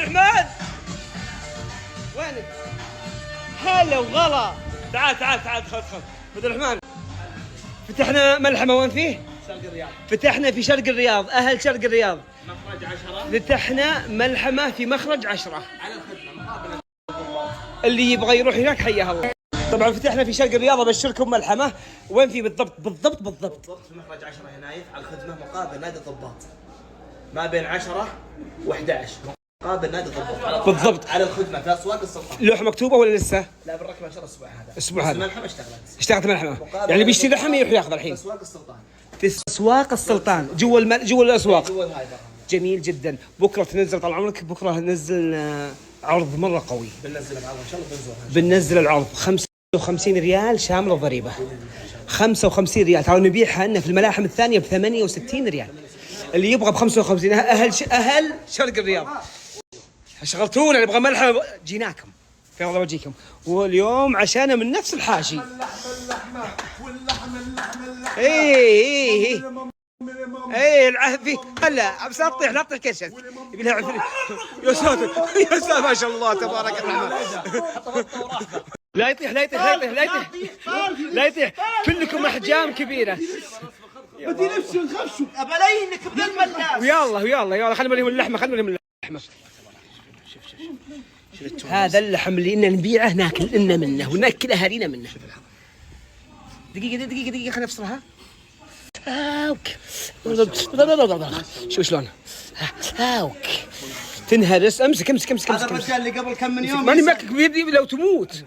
الرحمن وينك؟ هلا وغلا. تعال خذ عبد الرحمن. فتحنا ملحمة وين فيه؟ شرق الرياض. فتحنا في شرق الرياض، أهل شرق الرياض. مخرج 10. فتحنا ملحمة في مخرج 10. على الخدمة مقابل اللي يبغى يروح هناك حياه الله. طبعا فتحنا في شرق الرياض، ابشركم ملحمة. وين في بالضبط؟ بالضبط في مخرج 10 يناير على الخدمة مقابل نادي الضباط. ما بين 10 و11 مقابل نادي الضباط. بالضبط على الخدمة في أسواق السلطان. لوحة مكتوبة ولا لسه؟ لا بالركبة إن شاء الله الأسبوع هذا. الأسبوع هذا. الملحمة اشتغلت ملحمة. يعني بيشتري لحم يروح ياخذ الحين. في أسواق السلطان. في اسواق السلطان جوا جوا الاسواق. جوا هاي برا. جميل جدا. بكره تنزل طال عمرك، بكره نزلنا عرض مره قوي. بننزل العرض إن شاء الله بنزورها. بننزل العرض 55 ريال شامل الضريبه. 55 ريال. ترى نبيعها لنا في الملاحم الثانيه ب 68 ريال. اللي يبغى ب 55 اهل شرق الرياض. شغلتونا نبغى ملحمه، جيناكم في الله وجهكم. واليوم عشانه من نفس الحاشي. اي العهفي هلا بس لا تطيح كشت يبي لها عفريت. يا ساتر ما شاء الله تبارك الرحمن. لا يطيح كلكم احجام كبيره. بدي نفسي نخشوا ابلينك ابن الملاك. ويلا خلينا نوريهم اللحمه. هذا اللحم اللي إننا نبيعه ناكل لنا منه وناكل اهالينا منه. دقيقه خلينا نفصلها. شوف شلون تنهرس. امسك هذا الرجال اللي قبل كم من يوم ماني ماكك بيدي لو تموت.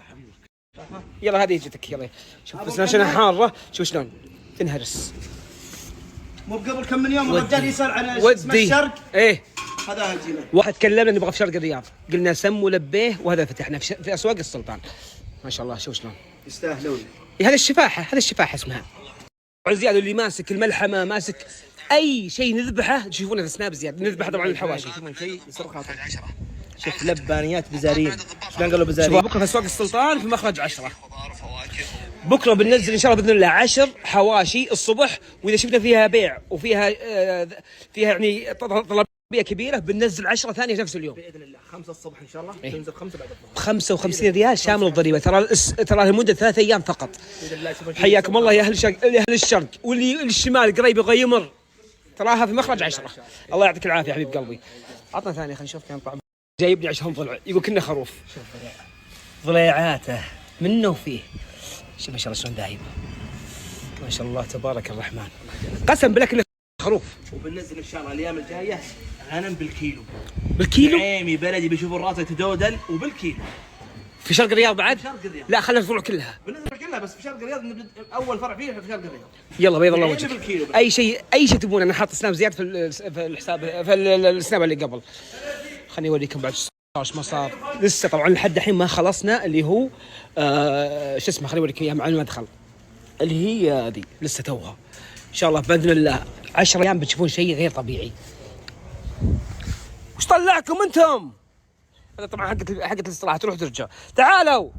يلا هذه جتك. يلا شوف بس عشان حاره. شوف شلون تنهرس. مو قبل كم من يوم الرجال يسأل عن اسم ودي الشرق. ايه هذا الجينا. واحد كلمنا نبغى في شرق الرياض، قلنا سم ولبيه، وهذا فتحنا في اسواق السلطان. ما شاء الله شوف شلون يستاهلون. هذا الشفاحه اسمها. زياد اللي ماسك الملحمه ماسك اي شيء نذبحه تشوفونه في سناب. زياد نذبح طبعا الحواشي. شيء يصير خاطر. شوف لبانيات بزارين. شلون قالوا بزارين؟ شوف بكره في اسواق السلطان في مخرج 10. بكره بننزل ان شاء الله باذن الله 10 حواشي الصبح، واذا شفنا فيها بيع وفيها يعني طلبيه كبيره بننزل 10 ثانيه في نفس اليوم باذن الله. 5 الصبح ان شاء الله تنزل 5 بعد الظهر. 55 ريال شامل الضريبه. ترى لمده 3 ايام فقط. حياكم الله يا اهل الشرق واللي الشمال قريب يبغى يمر، تراها في مخرج 10. الله يعطيك العافيه حبيب قلبي. عطنا ثانيه خلينا نشوف كم طعم. جايبني عشان ضلع يقول كنا خروف. ضليعاته منه وفيه. شوف ما شاء الله شلون ذايب. ما شاء الله تبارك الرحمن. قسم بالله كنا خروف. وبننزل ان شاء الله الايام الجايه غنم بالكيلو. عيمي بلدي بيشوفوا راسه تدودل وبالكيلو. في شرق الرياض بعد؟ في شرق الرياض. لا خلينا الفروع كلها. بننزل كلها بس في شرق الرياض اول فرع فيه في شرق الرياض. يلا بيض الله وجهك. اي شيء تبونه. انا حاط سناب زياد في الحساب في السناب اللي قبل. خليني اوريكم بعد ما صار. لسه طبعا لحد الحين ما خلصنا اللي هو شو اسمه. خليني اوريك اياه مع المدخل اللي هي هذه لسه توها. ان شاء الله باذن الله 10 ايام بتشوفون شيء غير طبيعي. وش طلعكم انتم؟ هذا طبعا حقة الاستراحه تروح ترجع. تعالوا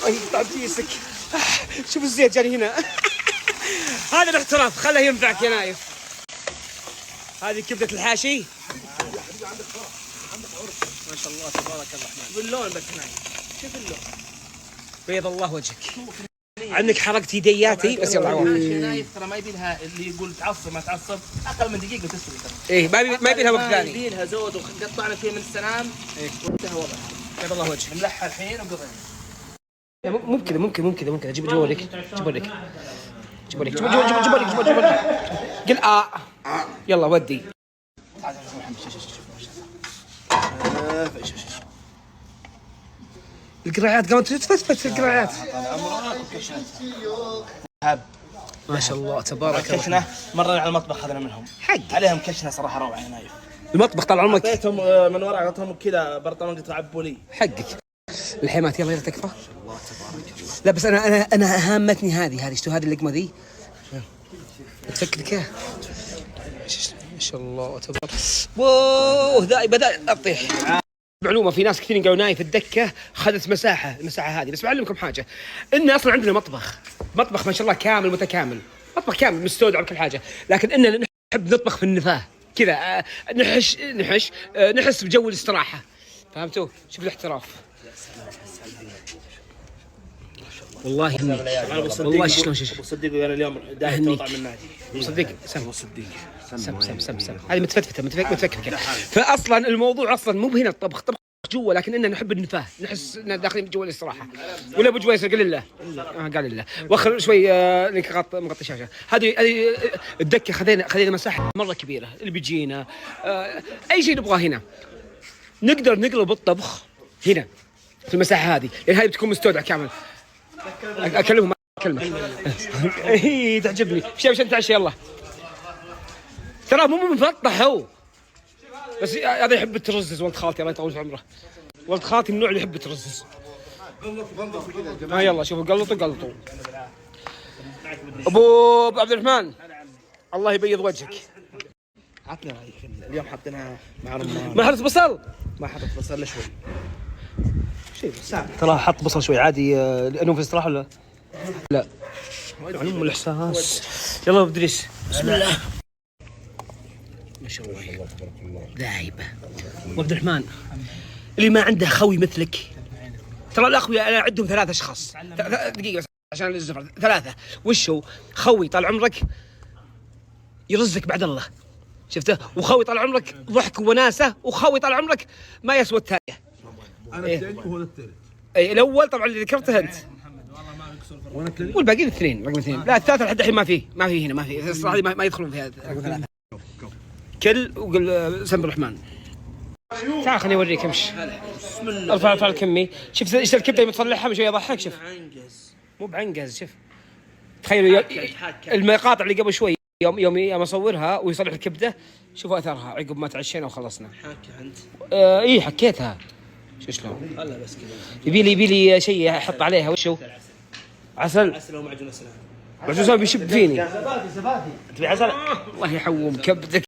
يقطع بيسك. شوف الزيت جاني هنا. هذا الاحتراف خله ينفعك يا نايف. هذه كبدة الحاشي. ما شاء الله تبارك الرحمن. باللون بس نايف. شوف اللون. بيض الله وجهك. عندك حرقت يدياتي بس يلا عوض. نايف ترى ما يبي لها اللي يقول تعصب ما تعصب اقل من دقيقه وتسوي ترى. ايه ما يبي لها وقت ثاني. يبي لها زود وقطعنا شوي من السنام. ايه وانتهى وضعها. بيض الله وجهك. نلحها الحين وقضينا. ممكن اجيب اوريك. قل يلا ودي. القراعات قامت تفتفت القراعات. ما شاء الله تبارك الله. كشنه مرة على المطبخ اخذنا منهم حق عليهم كشنه صراحه روعه يا نايف. المطبخ طال عمرك. اعطيتهم من ورا اعطيتهم كذا برطمان قلت عبوا لي حقك. الحمات يلا تكفى. لا بس انا هامتني هذه شفتوا هذه اللقمه ذي تفكك اياها. ما شاء الله تبارك. واوه ذا بدا اطيح. معلومه في ناس كثير قالوا نايف الدكه اخذت المساحه هذه. بس بعلمكم حاجه ان اصلا عندنا مطبخ ما شاء الله كامل متكامل. مطبخ كامل مستودع وكل حاجه، لكن ان نحب نطبخ في النفاه كذا، نحس بجو الاستراحة، فهمتوا؟ شوف الاحتراف. والله والله شلون ابو صديق انا اليوم داعي توقع من النادي. ابو صديق ابو صديق سم هذه متفتفته. فاصلا الموضوع اصلا مو هنا الطبخ، طبخ جوا، لكن اننا نحب النفاه، نحس ان داخلين جوا الاستراحه. ولا ابو جويس قال لله قال لله واخر شوي مغطي الشاشه. هذه الدكه خذينا مساحه مره كبيره اللي بيجينا اي شيء نبغاه هنا نقدر نقلب الطبخ هنا في المساحه هذه، لان هذه بتكون مستودع كامل. اكلمهم كلمه هي تعجبني. شيء عشان نتعشى يلا. ترى مو مفطح هو، بس هذا يحب الترزز. ولد خالتي الله يطول في عمره، ولد خالتي من النوع اللي يحب الترزز. يلا شوفوا قلطوا. ابو عبد الرحمن الله يبيض وجهك. عطني رايك اليوم حطينا مع رمان. ما حطيت بصل؟ ما حطيت بصل لا شوي. شيء ترى حط بصل شوي عادي لانه في استراحه ولا لا؟ يعني ام الاحساس. يلا ابو ادريس بسم الله. ما شاء الله ذايبه. ابو عبد الرحمن اللي ما عنده خوي مثلك، ترى الاخويا انا عندهم 3 اشخاص. دقيقه بس عشان الزفر. 3 وش هو؟ خوي طال عمرك يرزك بعد الله، شفته؟ وخوي طال عمرك ضحك وناسه، وخوي طال عمرك ما يسوى الثانيه. انا الثاني وهو الثالث. اي الاول طبعا اللي ذكرته انت، والباقيين الاثنين رقم 2. لا الثالث لحد الحين ما فيه هنا ما فيه الصراحه، ما يدخلون فيها رقم 3. كل وقل سم الرحمن. تعال خليني اوريك امشي. بسم الله. ارفع الكمي. شوف ايش الكبده يوم تطلعها شوي يضحك. شوف مو بعنقز. شوف تخيلوا المقاطع اللي قبل شوي يوم اصورها ويصلح الكبده، شوفوا اثرها عقب ما تعشينا وخلصنا. حاكي انت؟ اي حكيتها. شلون؟ هلا بس كذا. يبي لي شيء احط عليها. وش هو؟ عسل ومعجون اسنان. معجون اسنان بيشب فيني. زبادي. تبي عسل؟ الله يحوم كبدك.